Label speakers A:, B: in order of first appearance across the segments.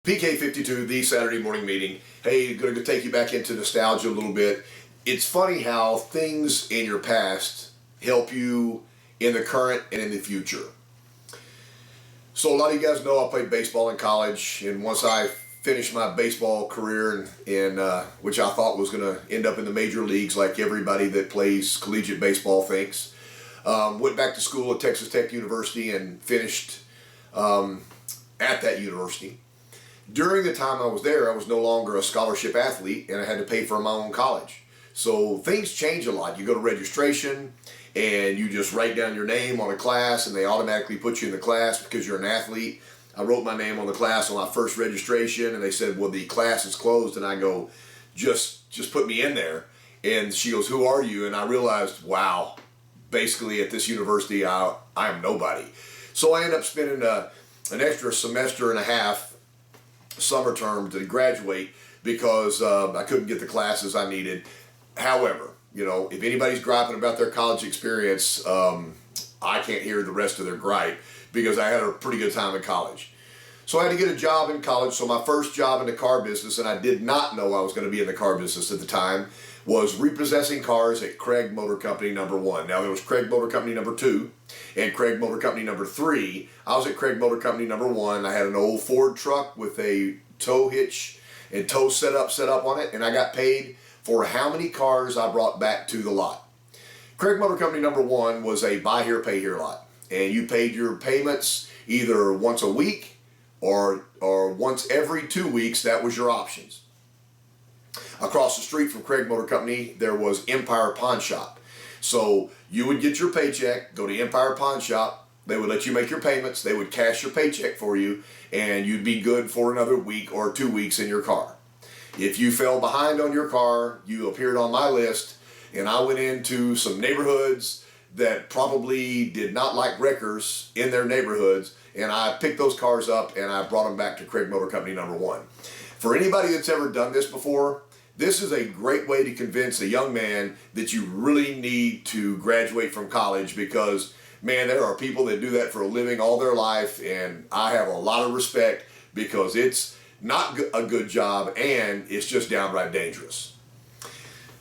A: PK52, the Saturday morning meeting. Hey, going to take you back into nostalgia a little bit. It's funny how things in your past help you in the current and in the future. So a lot of you guys know I played baseball in college, and once I finished my baseball career, which I thought was going to end up in the major leagues like everybody that plays collegiate baseball thinks, went back to school at Texas Tech University and finished at that university. During the time I was there, I was no longer a scholarship athlete, and I had to pay for my own college. So things change a lot. You go to registration, and you just write down your name on a class, and they automatically put you in the class because you're an athlete. I wrote my name on the class on my first registration, and they said, well, the class is closed. And I go, just put me in there. And she goes, who are you? And I realized, wow, basically at this university, I am nobody. So I ended up spending an extra semester and a half summer term to graduate because I couldn't get the classes I needed. However, if anybody's griping about their college experience, I can't hear the rest of their gripe because I had a pretty good time in college. So I had to get a job in college. So my first job in the car business, and I did not know I was going to be in the car business at the time, was repossessing cars at Craig Motor Company number 1. Now there was Craig Motor Company number 2 and Craig Motor Company number 3. I was at Craig Motor Company number 1. I had an old Ford truck with a tow hitch and tow set up on it, and I got paid for how many cars I brought back to the lot. Craig Motor Company number 1 was a buy here, pay here lot, and you paid your payments either once a week or once every 2 weeks. That was your options. Across the street from Craig Motor Company, there was Empire Pawn Shop. So you would get your paycheck, go to Empire Pawn Shop, they would let you make your payments, they would cash your paycheck for you, and you'd be good for another week or 2 weeks in your car. If you fell behind on your car, you appeared on my list, and I went into some neighborhoods that probably did not like wreckers in their neighborhoods, and I picked those cars up and I brought them back to Craig Motor Company number 1. For anybody that's ever done this before, this is a great way to convince a young man that you really need to graduate from college because, man, there are people that do that for a living all their life, and I have a lot of respect because it's not a good job and it's just downright dangerous.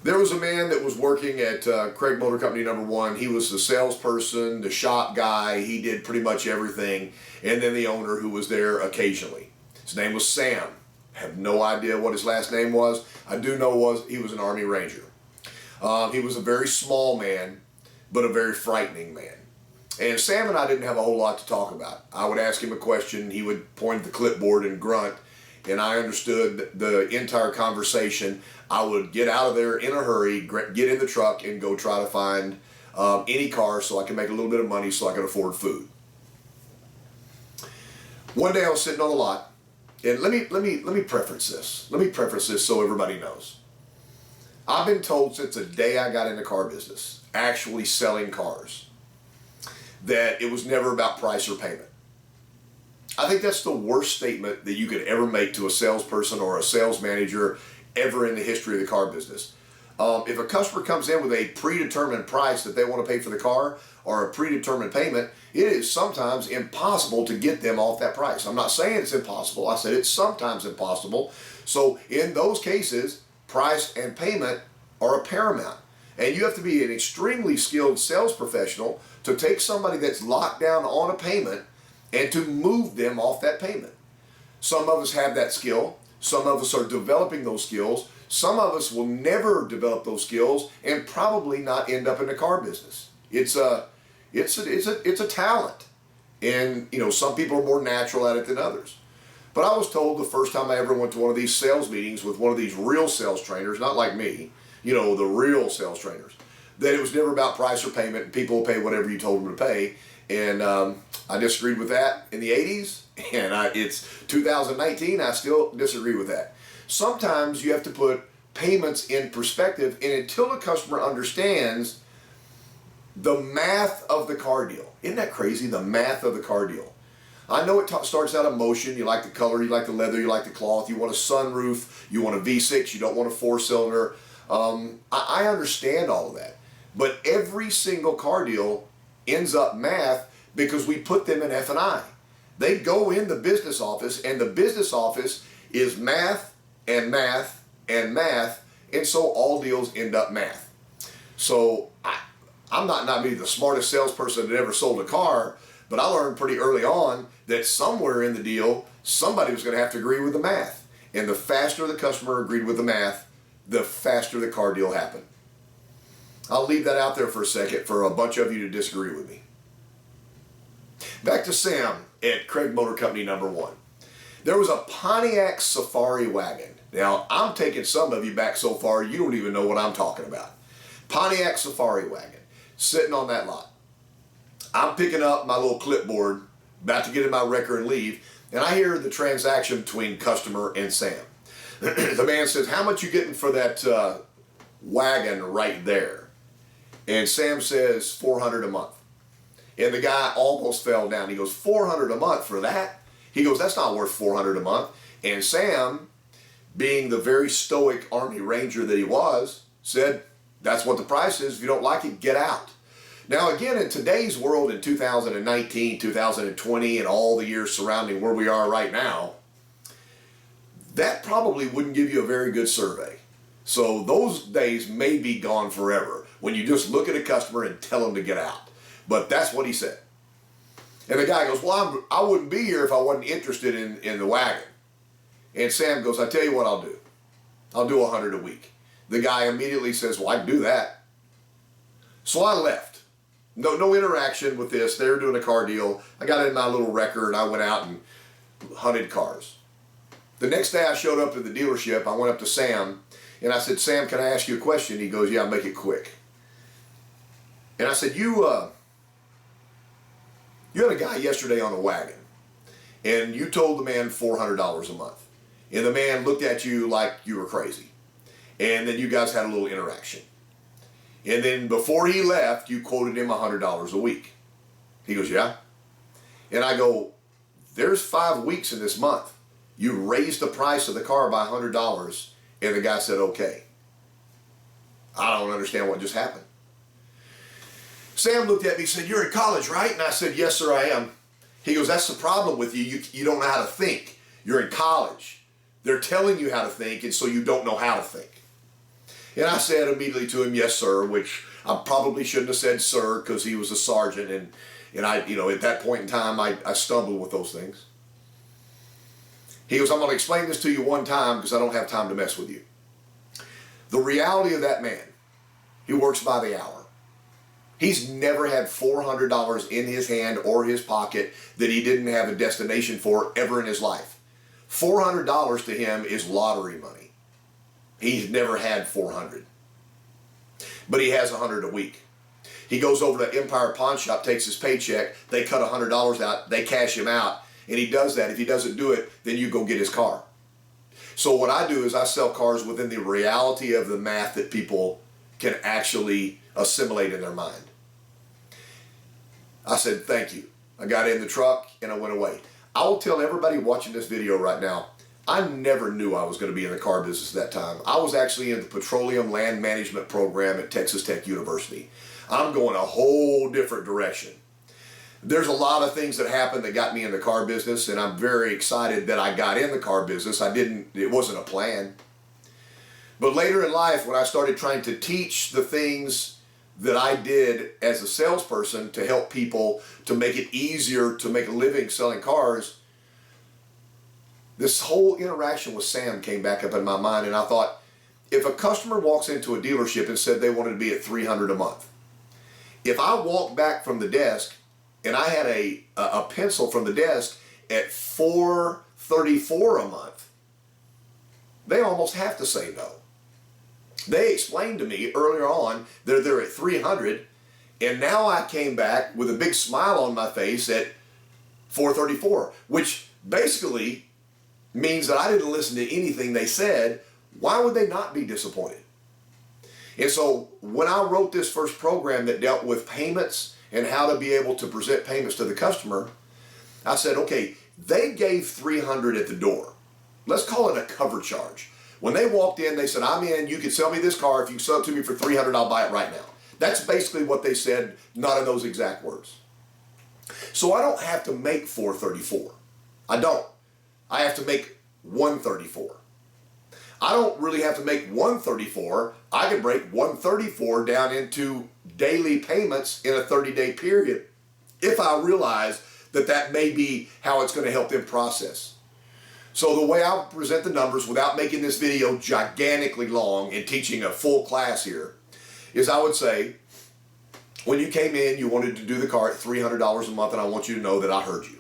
A: There was a man that was working at Craig Motor Company number 1. He was the salesperson, the shop guy. He did pretty much everything. And then the owner who was there occasionally. His name was Sam. I have no idea what his last name was. I do know he was an Army Ranger. He was a very small man, but a very frightening man. And Sam and I didn't have a whole lot to talk about. I would ask him a question, he would point at the clipboard and grunt, and I understood the entire conversation. I would get out of there in a hurry, get in the truck, and go try to find any car so I could make a little bit of money so I could afford food. One day I was sitting on the lot, and let me preface this. Let me preface this so everybody knows. I've been told since the day I got in the car business, actually selling cars, that it was never about price or payment. I think that's the worst statement that you could ever make to a salesperson or a sales manager ever in the history of the car business. If a customer comes in with a predetermined price that they want to pay for the car or a predetermined payment, it is sometimes impossible to get them off that price. I'm not saying it's impossible. I said it's sometimes impossible. So in those cases, price and payment are a paramount. And you have to be an extremely skilled sales professional to take somebody that's locked down on a payment and to move them off that payment. Some of us have that skill. Some of us are developing those skills. Some of us will never develop those skills and probably not end up in the car business. It's a talent, and some people are more natural at it than others. But I was told the first time I ever went to one of these sales meetings with one of these real sales trainers, not like me, the real sales trainers, that it was never about price or payment, and people will pay whatever you told them to pay. And I disagreed with that in the 80s, and it's 2019, I still disagree with that. Sometimes you have to put payments in perspective, and until a customer understands the math of the car deal. Isn't that crazy, the math of the car deal? I know it starts out emotion. You like the color, you like the leather, you like the cloth, you want a sunroof, you want a V6, you don't want a 4-cylinder. I understand all of that. But every single car deal ends up math because we put them in F&I. They go in the business office, and the business office is math and math and math, and so all deals end up math. So I'm not maybe the smartest salesperson that ever sold a car, but I learned pretty early on that somewhere in the deal, somebody was going to have to agree with the math. And the faster the customer agreed with the math, the faster the car deal happened. I'll leave that out there for a second for a bunch of you to disagree with me. Back to Sam at Craig Motor Company #1. There was a Pontiac Safari wagon. Now, I'm taking some of you back so far, you don't even know what I'm talking about. Pontiac Safari wagon, sitting on that lot. I'm picking up my little clipboard, about to get in my wrecker and leave, and I hear the transaction between customer and Sam. The man says, "How much you getting for that wagon right there?" And Sam says, $400 a month. And the guy almost fell down. He goes, $400 a month for that? He goes, "That's not worth $400 a month." And Sam, being the very stoic Army Ranger that he was, said, "That's what the price is. If you don't like it, get out." Now again, in today's world, in 2019, 2020, and all the years surrounding where we are right now, that probably wouldn't give you a very good survey. So those days may be gone forever, when you just look at a customer and tell them to get out. But that's what he said. And the guy goes, "Well, I wouldn't be here if I wasn't interested in the wagon." And Sam goes, "I tell you what I'll do. I'll do $100 a week." The guy immediately says, "Well, I can do that." So I left. No interaction with this. They were doing a car deal. I got in my little wrecker and I went out and hunted cars. The next day I showed up to the dealership. I went up to Sam and I said, "Sam, can I ask you a question?" He goes, "Yeah, make it quick." And I said, you had a guy yesterday on a wagon and you told the man $400 a month. And the man looked at you like you were crazy. And then you guys had a little interaction. And then before he left, you quoted him $100 a week. He goes, "Yeah." And I go, "There's 5 weeks in this month. You raised the price of the car by $100. And the guy said, "Okay." I don't understand what just happened. Sam looked at me and said, "You're in college, right?" And I said, "Yes, sir, I am." He goes, "That's the problem with you. You don't know how to think. You're in college. They're telling you how to think, and so you don't know how to think." And I said immediately to him, "Yes, sir," which I probably shouldn't have said sir because he was a sergeant, and I, at that point in time, I stumbled with those things. He goes, "I'm going to explain this to you one time because I don't have time to mess with you." The reality of that man, he works by the hour. He's never had $400 in his hand or his pocket that he didn't have a destination for ever in his life. $400 to him is lottery money. He's never had 400. But he has 100 a week. He goes over to Empire Pawn Shop, takes his paycheck, they cut $100 out, they cash him out, and he does that. If he doesn't do it, then you go get his car. So what I do is I sell cars within the reality of the math that people can actually assimilate in their mind. I said, "Thank you." I got in the truck and I went away. I will tell everybody watching this video right now, I never knew I was going to be in the car business at that time. I was actually in the Petroleum Land Management program at Texas Tech University. I'm going a whole different direction. There's a lot of things that happened that got me in the car business, and I'm very excited that I got in the car business. It wasn't a plan. But later in life, when I started trying to teach the things that I did as a salesperson to help people to make it easier to make a living selling cars, this whole interaction with Sam came back up in my mind, and I thought, if a customer walks into a dealership and said they wanted to be at $300 a month, if I walked back from the desk and I had a pencil from the desk at $434 a month, they almost have to say no. They explained to me earlier on that they're at $300, and now I came back with a big smile on my face at $434, which basically means that I didn't listen to anything they said. Why would they not be disappointed? And so when I wrote this first program that dealt with payments and how to be able to present payments to the customer, I said, okay, they gave $300 at the door. Let's call it a cover charge. When they walked in, they said, "I'm in, you can sell me this car. If you sell it to me for $300, I'll buy it right now." That's basically what they said, not in those exact words. So I don't have to make 434. I don't. I have to make 134. I don't really have to make 134. I can break 134 down into daily payments in a 30-day period if I realize that that may be how it's going to help them process. So the way I'll present the numbers without making this video gigantically long and teaching a full class here is I would say, when you came in, you wanted to do the car at $300 a month, and I want you to know that I heard you.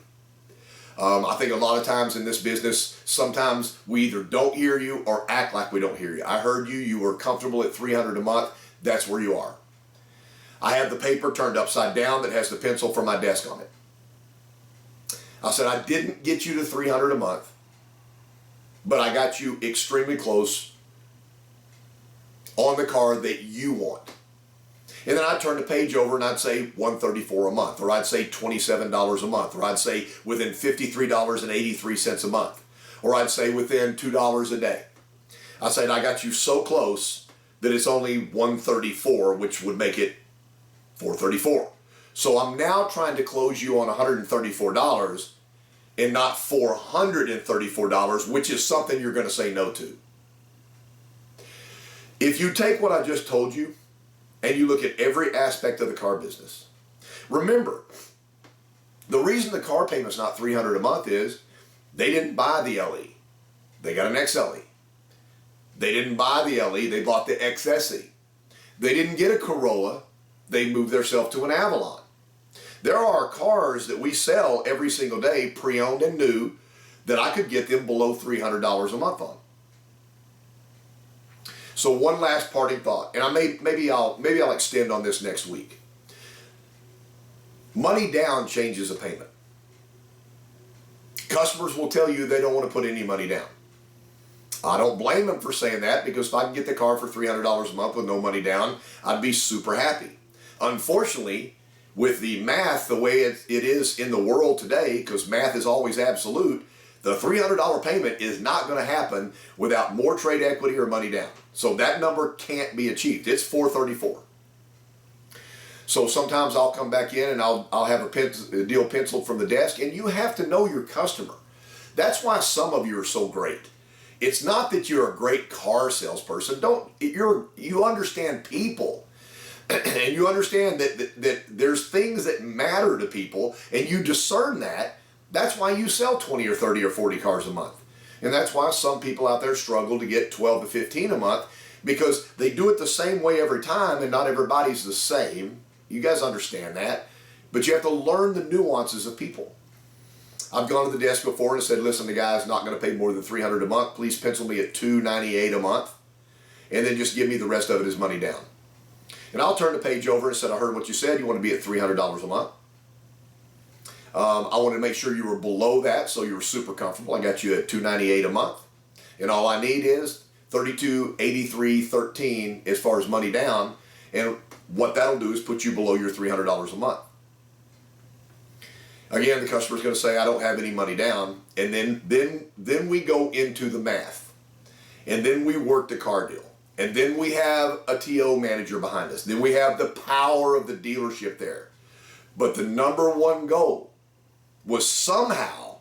A: I think a lot of times in this business, sometimes we either don't hear you or act like we don't hear you. I heard you. You were comfortable at $300 a month. That's where you are. I have the paper turned upside down that has the pencil from my desk on it. I said I didn't get you to $300 a month, but I got you extremely close on the car that you want. And then I'd turn the page over and I'd say $134 a month, or I'd say $27 a month, or I'd say within $53.83 a month, or I'd say within $2 a day. I said I got you so close that it's only $134, which would make it $434. So I'm now trying to close you on $134 and not $434, which is something you're going to say no to. If you take what I just told you and you look at every aspect of the car business, remember, the reason the car payment's not $300 a month is they didn't buy the LE. They got an XLE. They didn't buy the LE, they bought the XSE. They didn't get a Corolla, they moved themselves to an Avalon. There are cars that we sell every single day, pre-owned and new, that I could get them below $300 a month on. So one last parting thought, and maybe I'll extend on this next week. Money down changes a payment. Customers will tell you they don't want to put any money down. I don't blame them for saying that, because if I can get the car for $300 a month with no money down, I'd be super happy. Unfortunately, with the math the way it is in the world today, because math is always absolute, the $300 payment is not going to happen without more trade equity or money down. So that number can't be achieved. It's $434. So sometimes I'll come back in and I'll have a deal penciled from the desk, and you have to know your customer. That's why some of you are so great. It's not that you're a great car salesperson. You understand people. And you understand that there's things that matter to people, and you discern that. That's why you sell 20 or 30 or 40 cars a month. And that's why some people out there struggle to get 12 to 15 a month, because they do it the same way every time, and not everybody's the same. You guys understand that. But you have to learn the nuances of people. I've gone to the desk before and said, listen, the guy's not going to pay more than $300 a month. Please pencil me at $298 a month, and then just give me the rest of it as money down. And I'll turn the page over and said, I heard what you said. You want to be at $300 a month. I wanted to make sure you were below that, so you were super comfortable. I got you at $298 a month. And all I need is $32.83.13 as far as money down. And what that'll do is put you below your $300 a month. Again, the customer's going to say, I don't have any money down. And then we go into the math. And then we work the car deal. And then we have a TO manager behind us. Then we have the power of the dealership there. But the number one goal was somehow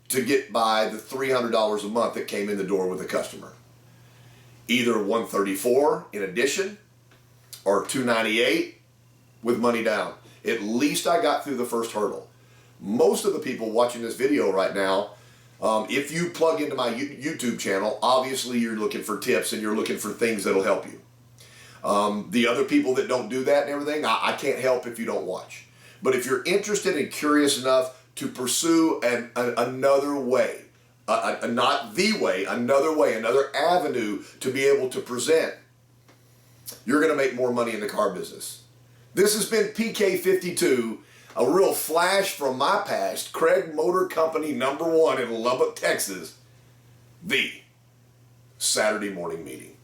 A: to get by the $300 a month that came in the door with the customer. Either $134 in addition or $298 with money down. At least I got through the first hurdle. Most of the people watching this video right now, if you plug into my YouTube channel, obviously you're looking for tips and you're looking for things that'll help you. The other people that don't do that and everything, I can't help if you don't watch. But if you're interested and curious enough to pursue another way, not the way, another avenue to be able to present, you're going to make more money in the car business. This has been PK52, a real flash from my past, Craig Motor Company #1 in Lubbock, Texas, the Saturday morning meeting.